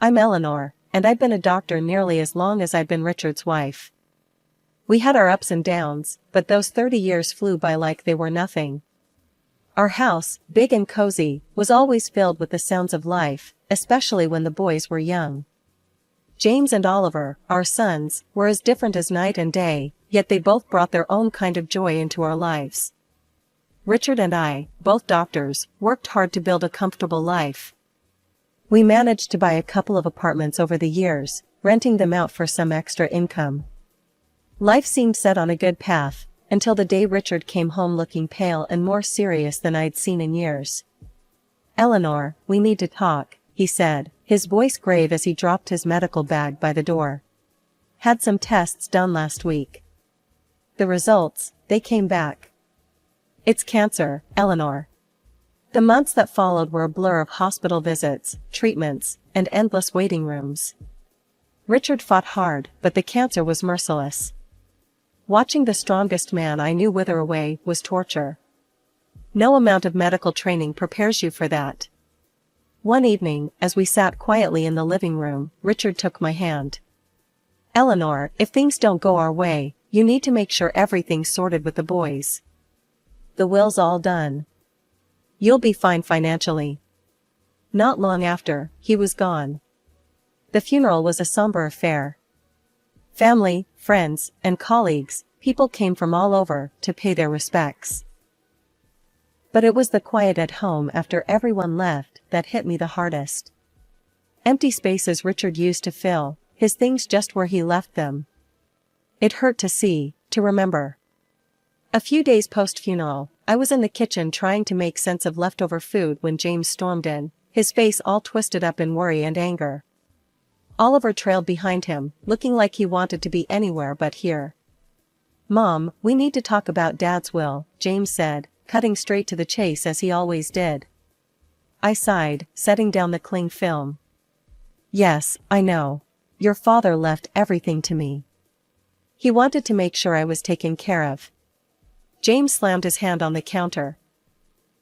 I'm Eleanor, and I've been a doctor nearly as long as I've been Richard's wife. We had our ups and downs, but those 30 years flew by like they were nothing. Our house, big and cozy, was always filled with the sounds of life, especially when the boys were young. James and Oliver, our sons, were as different as night and day, yet they both brought their own kind of joy into our lives. Richard and I, both doctors, worked hard to build a comfortable life. We managed to buy a couple of apartments over the years, renting them out for some extra income. Life seemed set on a good path, until the day Richard came home looking pale and more serious than I'd seen in years. "Eleanor, we need to talk," he said, his voice grave as he dropped his medical bag by the door. "Had some tests done last week. The results, they came back. It's cancer, Eleanor." The months that followed were a blur of hospital visits, treatments, and endless waiting rooms. Richard fought hard, but the cancer was merciless. Watching the strongest man I knew wither away was torture. No amount of medical training prepares you for that. One evening, as we sat quietly in the living room, Richard took my hand. "Eleanor, if things don't go our way, you need to make sure everything's sorted with the boys. The will's all done. You'll be fine financially." Not long after, he was gone. The funeral was a somber affair. Family, friends, and colleagues, people came from all over to pay their respects. But it was the quiet at home after everyone left that hit me the hardest. Empty spaces Richard used to fill, his things just where he left them. It hurt to see, to remember. A few days post-funeral, I was in the kitchen trying to make sense of leftover food when James stormed in, his face all twisted up in worry and anger. Oliver trailed behind him, looking like he wanted to be anywhere but here. "Mom, we need to talk about Dad's will," James said, cutting straight to the chase as he always did. I sighed, setting down the cling film. "Yes, I know. Your father left everything to me. He wanted to make sure I was taken care of." James slammed his hand on the counter.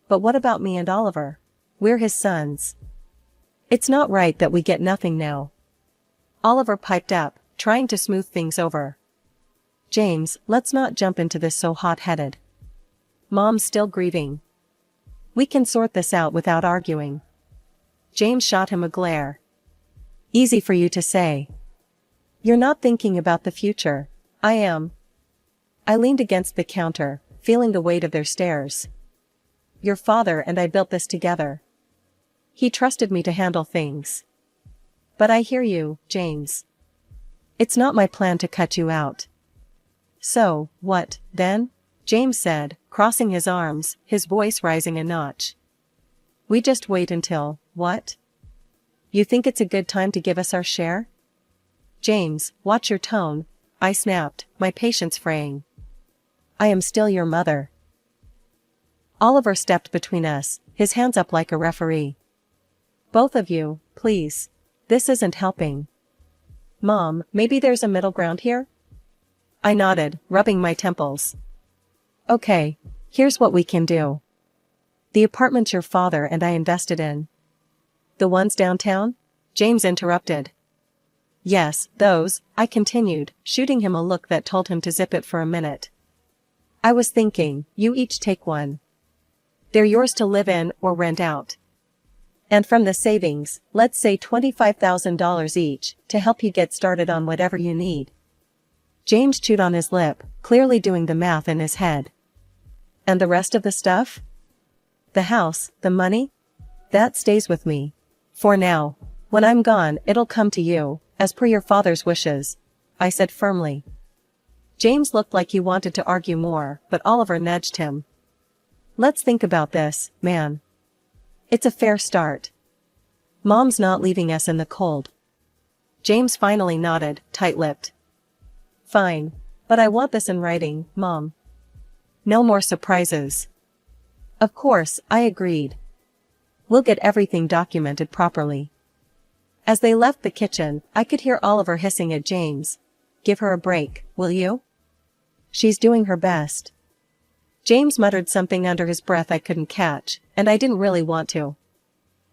"But what about me and Oliver? We're his sons. It's not right that we get nothing now." Oliver piped up, trying to smooth things over. "James, let's not jump into this so hot-headed. Mom's still grieving. We can sort this out without arguing." James shot him a glare. "Easy for you to say. You're not thinking about the future. I am." I leaned against the counter, feeling the weight of their stares. "Your father and I built this together. He trusted me to handle things. But I hear you, James. It's not my plan to cut you out." "So, what, then?" James said, crossing his arms, his voice rising a notch. "We just wait until, what? You think it's a good time to give us our share?" "James, watch your tone," I snapped, my patience fraying. "I am still your mother." Oliver stepped between us, his hands up like a referee. "Both of you, please. This isn't helping. Mom, maybe there's a middle ground here?" I nodded, rubbing my temples. "Okay, here's what we can do. The apartments your father and I invested in." "The ones downtown?" James interrupted. "Yes, those," I continued, shooting him a look that told him to zip it for a minute. "I was thinking, you each take one. They're yours to live in or rent out. And from the savings, let's say $25,000 each, to help you get started on whatever you need." James chewed on his lip, clearly doing the math in his head. "And the rest of the stuff? The house, the money? That stays with me. For now. When I'm gone, it'll come to you, as per your father's wishes," I said firmly. James looked like he wanted to argue more, but Oliver nudged him. "Let's think about this, man. It's a fair start. Mom's not leaving us in the cold." James finally nodded, tight-lipped. "Fine. But I want this in writing, Mom. No more surprises." Of course, I agreed. "We'll get everything documented properly." As they left the kitchen, I could hear Oliver hissing at James. "Give her a break, will you? She's doing her best." James muttered something under his breath I couldn't catch, and I didn't really want to.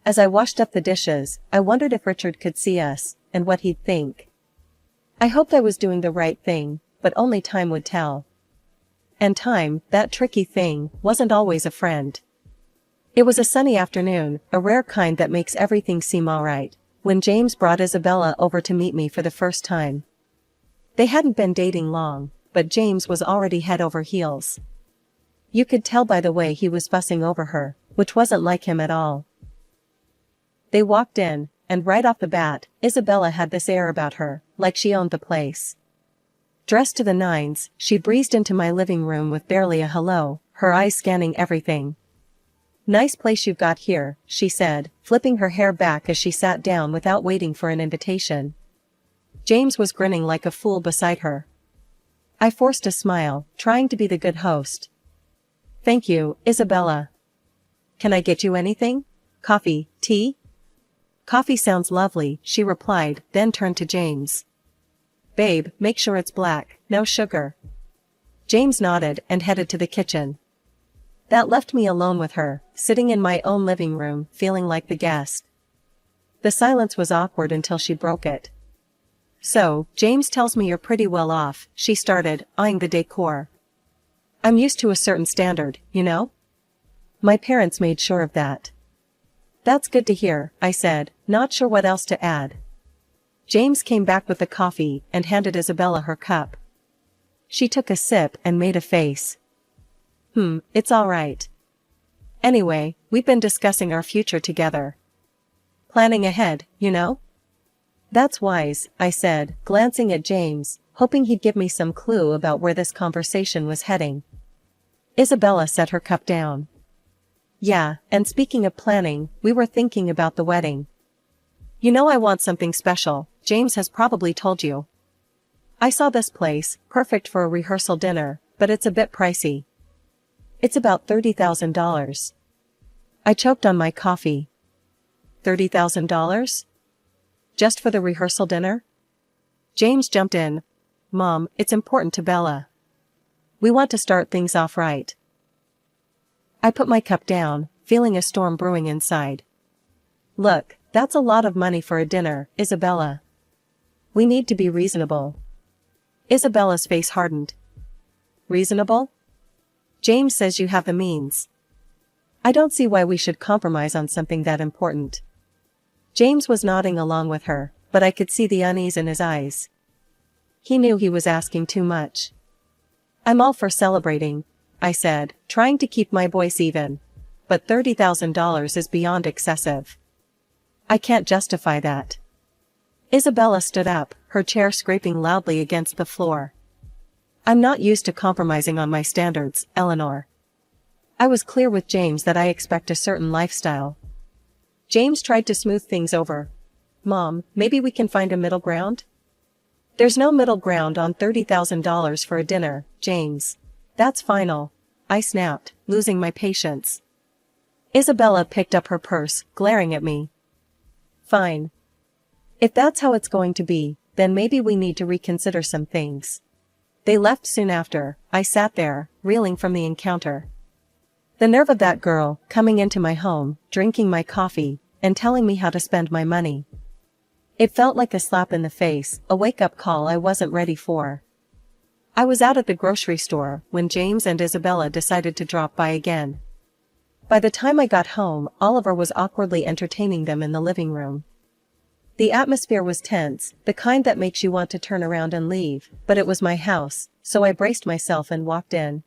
As I washed up the dishes, I wondered if Richard could see us, and what he'd think. I hoped I was doing the right thing, but only time would tell. And time, that tricky thing, wasn't always a friend. It was a sunny afternoon, a rare kind that makes everything seem alright, when James brought Isabella over to meet me for the first time. They hadn't been dating long, but James was already head over heels. You could tell by the way he was fussing over her, which wasn't like him at all. They walked in, and right off the bat, Isabella had this air about her, like she owned the place. Dressed to the nines, she breezed into my living room with barely a hello, her eyes scanning everything. "Nice place you've got here," she said, flipping her hair back as she sat down without waiting for an invitation. James was grinning like a fool beside her. I forced a smile, trying to be the good host. "Thank you, Isabella. Can I get you anything? Coffee, tea?" "Coffee sounds lovely," she replied, then turned to James. "Babe, make sure it's black, no sugar." James nodded and headed to the kitchen. That left me alone with her, sitting in my own living room, feeling like the guest. The silence was awkward until she broke it. "So, James tells me you're pretty well off," she started, eyeing the decor. "I'm used to a certain standard, you know? My parents made sure of that." "That's good to hear," I said, not sure what else to add. James came back with the coffee and handed Isabella her cup. She took a sip and made a face. It's all right. Anyway, we've been discussing our future together. Planning ahead, you know? "That's wise," I said, glancing at James, hoping he'd give me some clue about where this conversation was heading. Isabella set her cup down. "Yeah, and speaking of planning, we were thinking about the wedding. You know I want something special, James has probably told you. I saw this place, perfect for a rehearsal dinner, but it's a bit pricey. It's about $30,000. I choked on my coffee. $30,000? Just for the rehearsal dinner? James jumped in. "Mom, it's important to Bella. We want to start things off right." I put my cup down, feeling a storm brewing inside. "Look, that's a lot of money for a dinner, Isabella. We need to be reasonable." Isabella's face hardened. "Reasonable? James says you have the means. I don't see why we should compromise on something that important." James was nodding along with her, but I could see the unease in his eyes. He knew he was asking too much. "I'm all for celebrating," I said, trying to keep my voice even. "But $30,000 is beyond excessive. I can't justify that." Isabella stood up, her chair scraping loudly against the floor. "I'm not used to compromising on my standards, Eleanor. I was clear with James that I expect a certain lifestyle." James tried to smooth things over. "Mom, maybe we can find a middle ground?" "There's no middle ground on $30,000 for a dinner, James. That's final," I snapped, losing my patience. Isabella picked up her purse, glaring at me. "Fine. If that's how it's going to be, then maybe we need to reconsider some things." They left soon after. I sat there, reeling from the encounter. The nerve of that girl, coming into my home, drinking my coffee, and telling me how to spend my money. It felt like a slap in the face, a wake-up call I wasn't ready for. I was out at the grocery store when James and Isabella decided to drop by again. By the time I got home, Oliver was awkwardly entertaining them in the living room. The atmosphere was tense, the kind that makes you want to turn around and leave, but it was my house, so I braced myself and walked in.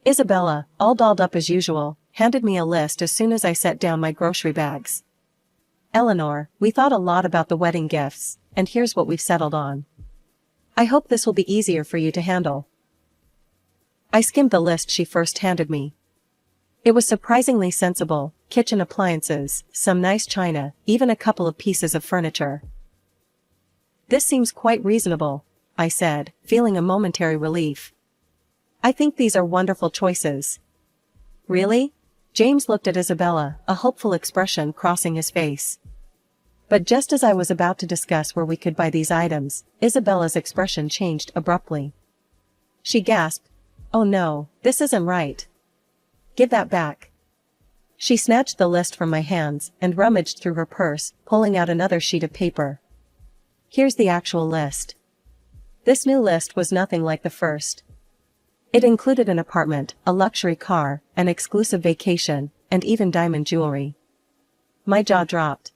Isabella, all dolled up as usual, handed me a list as soon as I set down my grocery bags. "Eleanor, we thought a lot about the wedding gifts, and here's what we've settled on. I hope this will be easier for you to handle." I skimmed the list she first handed me. It was surprisingly sensible: kitchen appliances, some nice china, even a couple of pieces of furniture. "This seems quite reasonable," I said, feeling a momentary relief. "I think these are wonderful choices." "Really?" James looked at Isabella, a hopeful expression crossing his face. But just as I was about to discuss where we could buy these items, Isabella's expression changed abruptly. She gasped, "Oh no, this isn't right. Give that back." She snatched the list from my hands and rummaged through her purse, pulling out another sheet of paper. Here's the actual list. This new list was nothing like the first. It included an apartment, a luxury car, an exclusive vacation, and even diamond jewelry. My jaw dropped.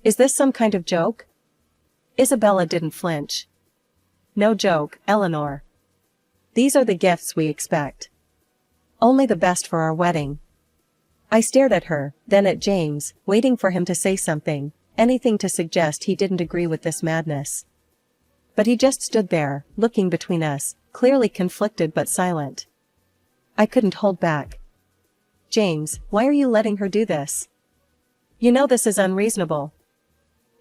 Is this some kind of joke? Isabella didn't flinch. No joke, Eleanor. These are the gifts we expect. Only the best for our wedding. I stared at her, then at James, waiting for him to say something, anything to suggest he didn't agree with this madness. But he just stood there, looking between us, clearly conflicted but silent. I couldn't hold back. James, why are you letting her do this? You know this is unreasonable.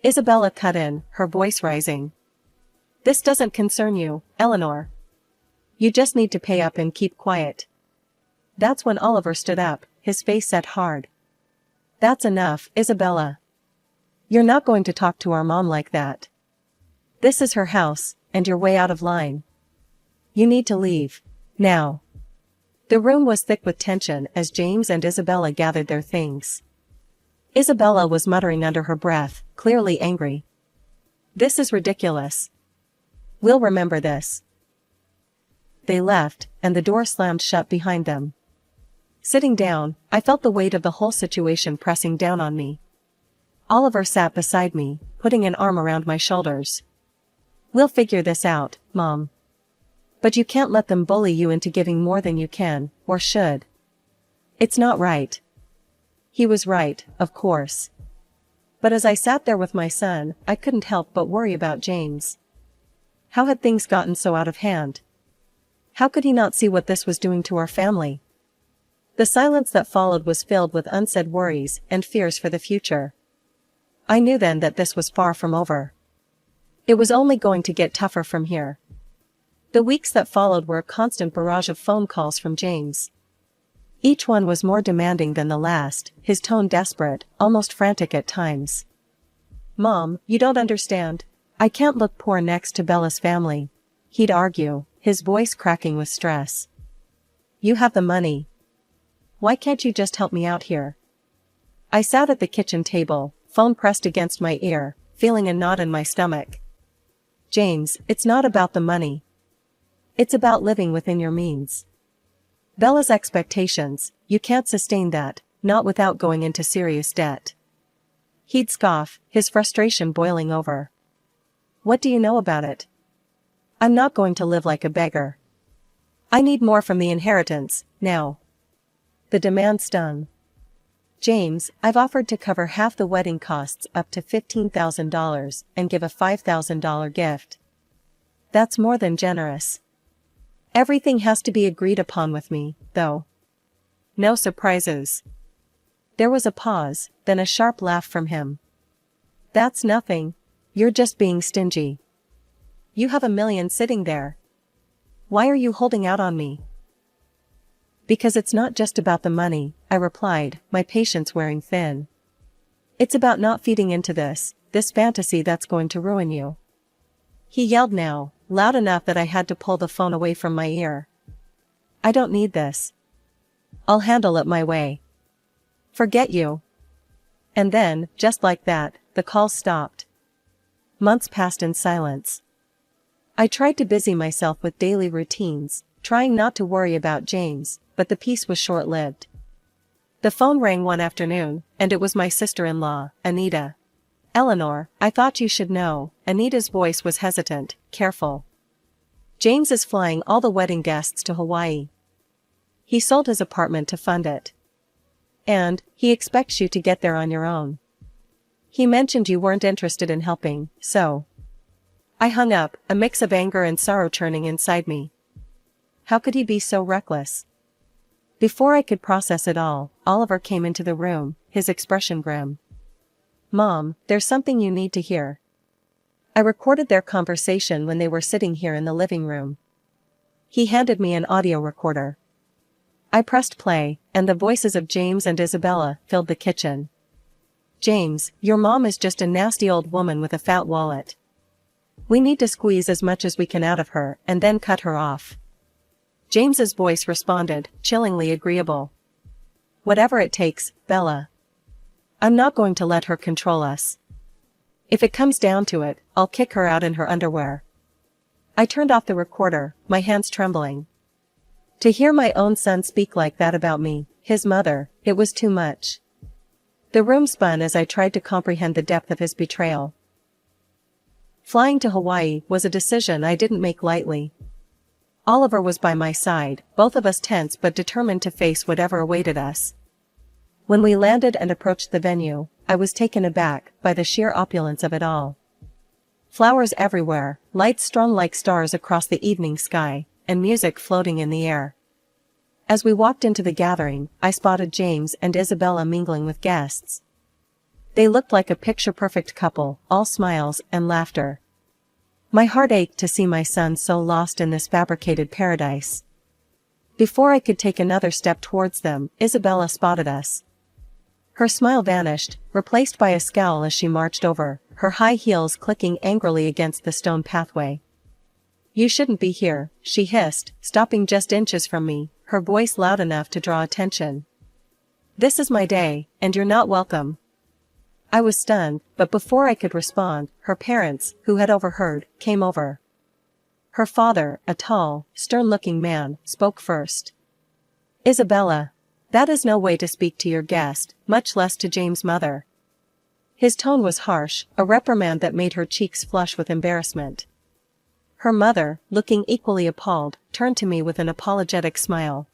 Isabella cut in, her voice rising. This doesn't concern you, Eleanor. You just need to pay up and keep quiet. That's when Oliver stood up, his face set hard. That's enough, Isabella. You're not going to talk to our mom like that. This is her house, and you're way out of line. You need to leave. Now. The room was thick with tension as James and Isabella gathered their things. Isabella was muttering under her breath, clearly angry. This is ridiculous. We'll remember this. They left, and the door slammed shut behind them. Sitting down, I felt the weight of the whole situation pressing down on me. Oliver sat beside me, putting an arm around my shoulders. We'll figure this out, Mom. But you can't let them bully you into giving more than you can, or should. It's not right. He was right, of course. But as I sat there with my son, I couldn't help but worry about James. How had things gotten so out of hand? How could he not see what this was doing to our family? The silence that followed was filled with unsaid worries and fears for the future. I knew then that this was far from over. It was only going to get tougher from here. The weeks that followed were a constant barrage of phone calls from James. Each one was more demanding than the last, his tone desperate, almost frantic at times. Mom, you don't understand. I can't look poor next to Bella's family, he'd argue, his voice cracking with stress. You have the money. Why can't you just help me out here? I sat at the kitchen table, phone pressed against my ear, feeling a knot in my stomach. James, it's not about the money. It's about living within your means. Bella's expectations, you can't sustain that, not without going into serious debt. He'd scoff, his frustration boiling over. What do you know about it? I'm not going to live like a beggar. I need more from the inheritance, now. The demand stung. James, I've offered to cover half the wedding costs up to $15,000 and give a $5,000 gift. That's more than generous. Everything has to be agreed upon with me, though. No surprises. There was a pause, then a sharp laugh from him. That's nothing. You're just being stingy. You have $1 million sitting there. Why are you holding out on me? Because it's not just about the money, I replied, my patience wearing thin. It's about not feeding into this fantasy that's going to ruin you. He yelled now, loud enough that I had to pull the phone away from my ear. I don't need this. I'll handle it my way. Forget you. And then, just like that, the call stopped. Months passed in silence. I tried to busy myself with daily routines, trying not to worry about James, but the peace was short-lived. The phone rang one afternoon, and it was my sister-in-law, Anita. Eleanor, I thought you should know. Anita's voice was hesitant, careful. James is flying all the wedding guests to Hawaii. He sold his apartment to fund it. And, he expects you to get there on your own. He mentioned you weren't interested in helping, so. I hung up, a mix of anger and sorrow churning inside me. How could he be so reckless? Before I could process it all, Oliver came into the room, his expression grim. Mom, there's something you need to hear. I recorded their conversation when they were sitting here in the living room. He handed me an audio recorder. I pressed play, and the voices of James and Isabella filled the kitchen. James, your mom is just a nasty old woman with a fat wallet. We need to squeeze as much as we can out of her and then cut her off. James's voice responded, chillingly agreeable. Whatever it takes, Bella. I'm not going to let her control us. If it comes down to it, I'll kick her out in her underwear. I turned off the recorder, my hands trembling. To hear my own son speak like that about me, his mother, it was too much. The room spun as I tried to comprehend the depth of his betrayal. Flying to Hawaii was a decision I didn't make lightly. Oliver was by my side, both of us tense but determined to face whatever awaited us. When we landed and approached the venue, I was taken aback by the sheer opulence of it all. Flowers everywhere, lights strung like stars across the evening sky, and music floating in the air. As we walked into the gathering, I spotted James and Isabella mingling with guests. They looked like a picture-perfect couple, all smiles and laughter. My heart ached to see my son so lost in this fabricated paradise. Before I could take another step towards them, Isabella spotted us. Her smile vanished, replaced by a scowl as she marched over, her high heels clicking angrily against the stone pathway. "You shouldn't be here," she hissed, stopping just inches from me, her voice loud enough to draw attention. "This is my day, and you're not welcome." I was stunned, but before I could respond, her parents, who had overheard, came over. Her father, a tall, stern-looking man, spoke first. "Isabella, that is no way to speak to your guest, much less to James' mother." His tone was harsh, a reprimand that made her cheeks flush with embarrassment. Her mother, looking equally appalled, turned to me with an apologetic smile.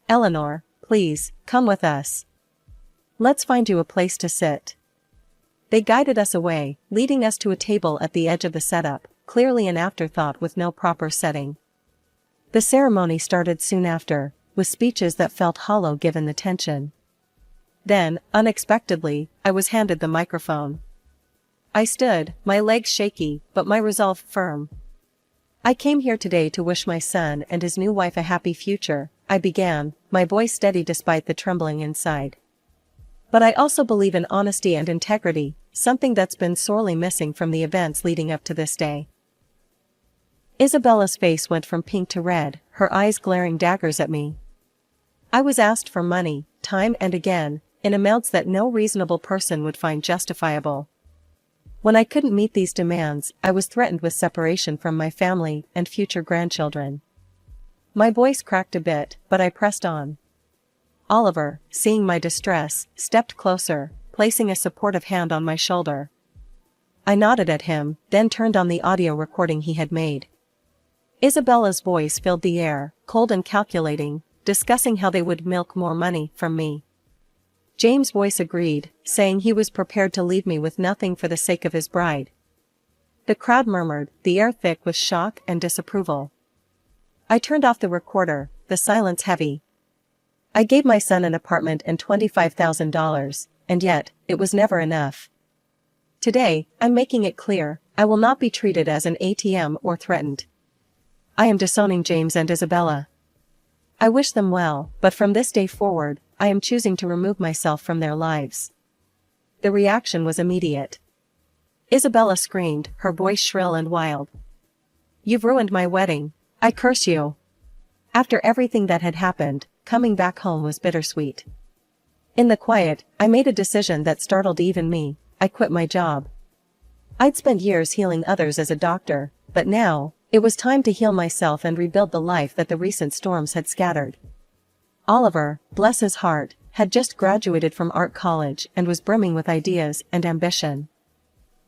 "Eleanor, please, come with us. Let's find you a place to sit." They guided us away, leading us to a table at the edge of the setup, clearly an afterthought with no proper setting. The ceremony started soon after, with speeches that felt hollow given the tension. Then, unexpectedly, I was handed the microphone. I stood, my legs shaky, but my resolve firm. "I came here today to wish my son and his new wife a happy future," I began, my voice steady despite the trembling inside. "But I also believe in honesty and integrity, something that's been sorely missing from the events leading up to this day." Isabella's face went from pink to red, her eyes glaring daggers at me. I was asked for money, time and again, in amounts that no reasonable person would find justifiable. When I couldn't meet these demands, I was threatened with separation from my family and future grandchildren. My voice cracked a bit, but I pressed on. Oliver, seeing my distress, stepped closer, placing a supportive hand on my shoulder. I nodded at him, then turned on the audio recording he had made. Isabella's voice filled the air, cold and calculating, discussing how they would milk more money from me. James' voice agreed, saying he was prepared to leave me with nothing for the sake of his bride. The crowd murmured, the air thick with shock and disapproval. I turned off the recorder, the silence heavy. I gave my son an apartment and $25,000, and yet, it was never enough. Today, I'm making it clear, I will not be treated as an ATM or threatened. I am disowning James and Isabella. I wish them well, but from this day forward, I am choosing to remove myself from their lives. The reaction was immediate. Isabella screamed, her voice shrill and wild. "You've ruined my wedding. I curse you." After everything that had happened, coming back home was bittersweet. In the quiet, I made a decision that startled even me. I quit my job. I'd spent years healing others as a doctor, but now, it was time to heal myself and rebuild the life that the recent storms had scattered. Oliver, bless his heart, had just graduated from art college and was brimming with ideas and ambition.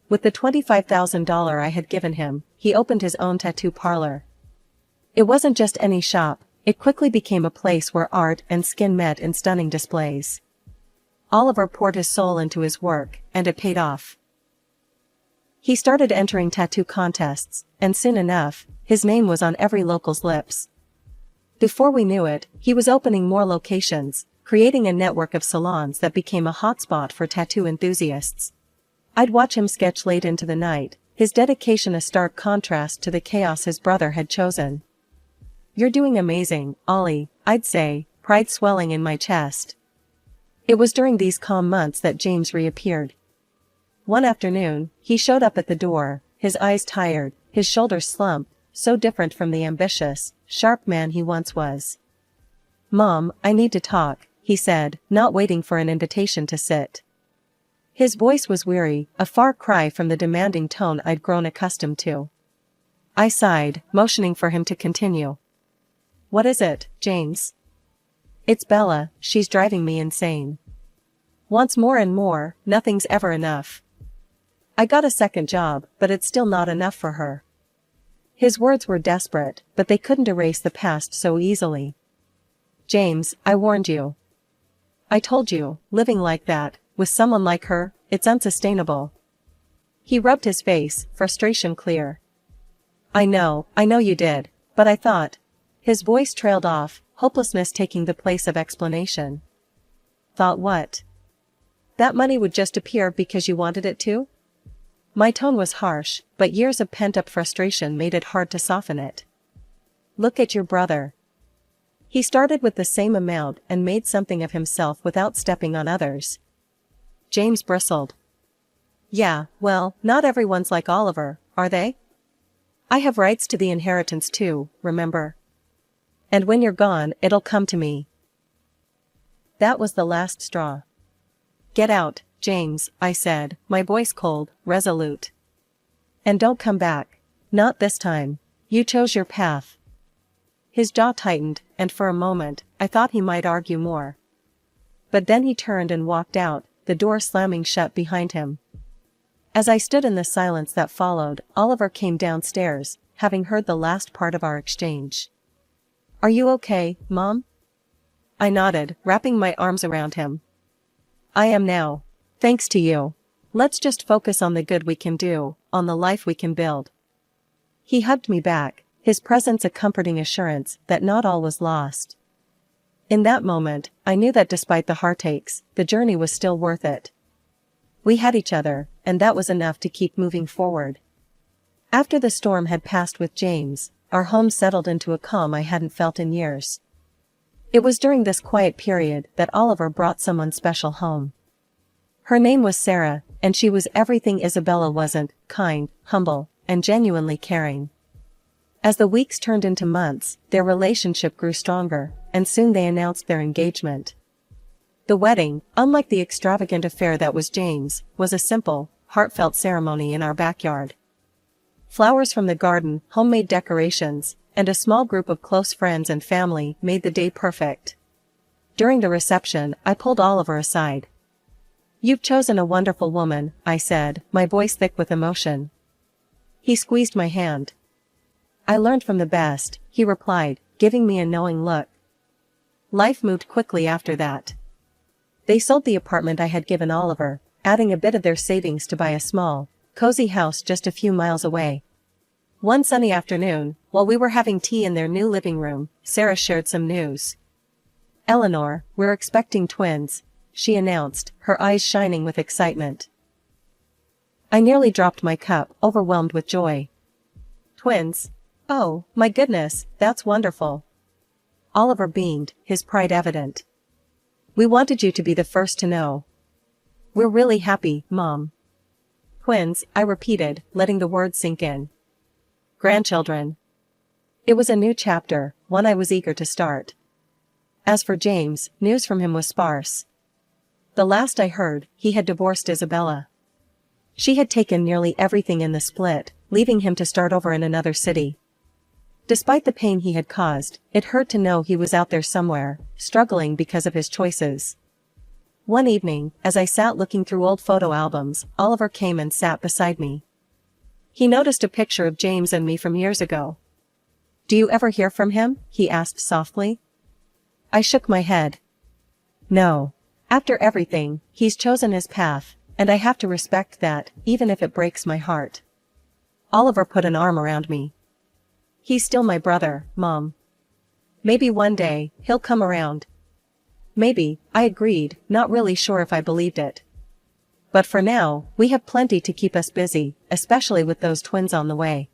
With the $25,000 I had given him, he opened his own tattoo parlor. It wasn't just any shop, it quickly became a place where art and skin met in stunning displays. Oliver poured his soul into his work, and it paid off. He started entering tattoo contests, and soon enough, his name was on every local's lips. Before we knew it, he was opening more locations, creating a network of salons that became a hotspot for tattoo enthusiasts. I'd watch him sketch late into the night, his dedication a stark contrast to the chaos his brother had chosen. "You're doing amazing, Ollie," I'd say, pride swelling in my chest. It was during these calm months that James reappeared. One afternoon, he showed up at the door, his eyes tired, his shoulders slumped, so different from the ambitious, sharp man he once was. "Mom, I need to talk," he said, not waiting for an invitation to sit. His voice was weary, a far cry from the demanding tone I'd grown accustomed to. I sighed, motioning for him to continue. What is it, James? It's Bella, she's driving me insane. Wants more and more, nothing's ever enough. I got a second job, but it's still not enough for her. His words were desperate, but they couldn't erase the past so easily. James, I warned you. I told you, living like that, with someone like her, it's unsustainable. He rubbed his face, frustration clear. I know you did, but I thought. His voice trailed off, hopelessness taking the place of explanation. Thought what? That money would just appear because you wanted it to? My tone was harsh, but years of pent-up frustration made it hard to soften it. Look at your brother. He started with the same amount and made something of himself without stepping on others. James bristled. Yeah, well, not everyone's like Oliver, are they? I have rights to the inheritance too, remember? And when you're gone, it'll come to me. That was the last straw. Get out, James, I said, my voice cold, resolute. And don't come back. Not this time. You chose your path. His jaw tightened, and for a moment, I thought he might argue more. But then he turned and walked out, the door slamming shut behind him. As I stood in the silence that followed, Oliver came downstairs, having heard the last part of our exchange. Are you okay, Mom? I nodded, wrapping my arms around him. I am now. Thanks to you. Let's just focus on the good we can do, on the life we can build. He hugged me back, his presence a comforting assurance that not all was lost. In that moment, I knew that despite the heartaches, the journey was still worth it. We had each other, and that was enough to keep moving forward. After the storm had passed with James, our home settled into a calm I hadn't felt in years. It was during this quiet period that Oliver brought someone special home. Her name was Sarah, and she was everything Isabella wasn't: kind, humble, and genuinely caring. As the weeks turned into months, their relationship grew stronger, and soon they announced their engagement. The wedding, unlike the extravagant affair that was James, was a simple, heartfelt ceremony in our backyard. Flowers from the garden, homemade decorations, and a small group of close friends and family made the day perfect. During the reception, I pulled Oliver aside. You've chosen a wonderful woman, I said, my voice thick with emotion. He squeezed my hand. I learned from the best, he replied, giving me a knowing look. Life moved quickly after that. They sold the apartment I had given Oliver, adding a bit of their savings to buy a small, cozy house just a few miles away. One sunny afternoon, while we were having tea in their new living room, Sarah shared some news. Eleanor, we're expecting twins, she announced, her eyes shining with excitement. I nearly dropped my cup, overwhelmed with joy. Twins? Oh, my goodness, that's wonderful. Oliver beamed, his pride evident. We wanted you to be the first to know. We're really happy, Mom. Twins, I repeated, letting the words sink in. Grandchildren. It was a new chapter, one I was eager to start. As for James, news from him was sparse. The last I heard, he had divorced Isabella. She had taken nearly everything in the split, leaving him to start over in another city. Despite the pain he had caused, it hurt to know he was out there somewhere, struggling because of his choices. One evening, as I sat looking through old photo albums, Oliver came and sat beside me. He noticed a picture of James and me from years ago. Do you ever hear from him? He asked softly. I shook my head. No. After everything, he's chosen his path, and I have to respect that, even if it breaks my heart. Oliver put an arm around me. He's still my brother, Mom. Maybe one day, he'll come around. Maybe, I agreed, not really sure if I believed it. But for now, we have plenty to keep us busy, especially with those twins on the way.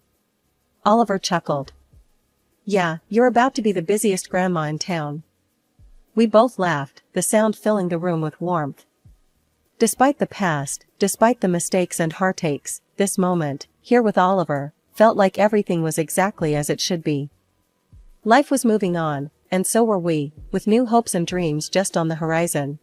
Oliver chuckled. Yeah, you're about to be the busiest grandma in town. We both laughed, the sound filling the room with warmth. Despite the past, despite the mistakes and heartaches, this moment, here with Oliver, felt like everything was exactly as it should be. Life was moving on, and so were we, with new hopes and dreams just on the horizon.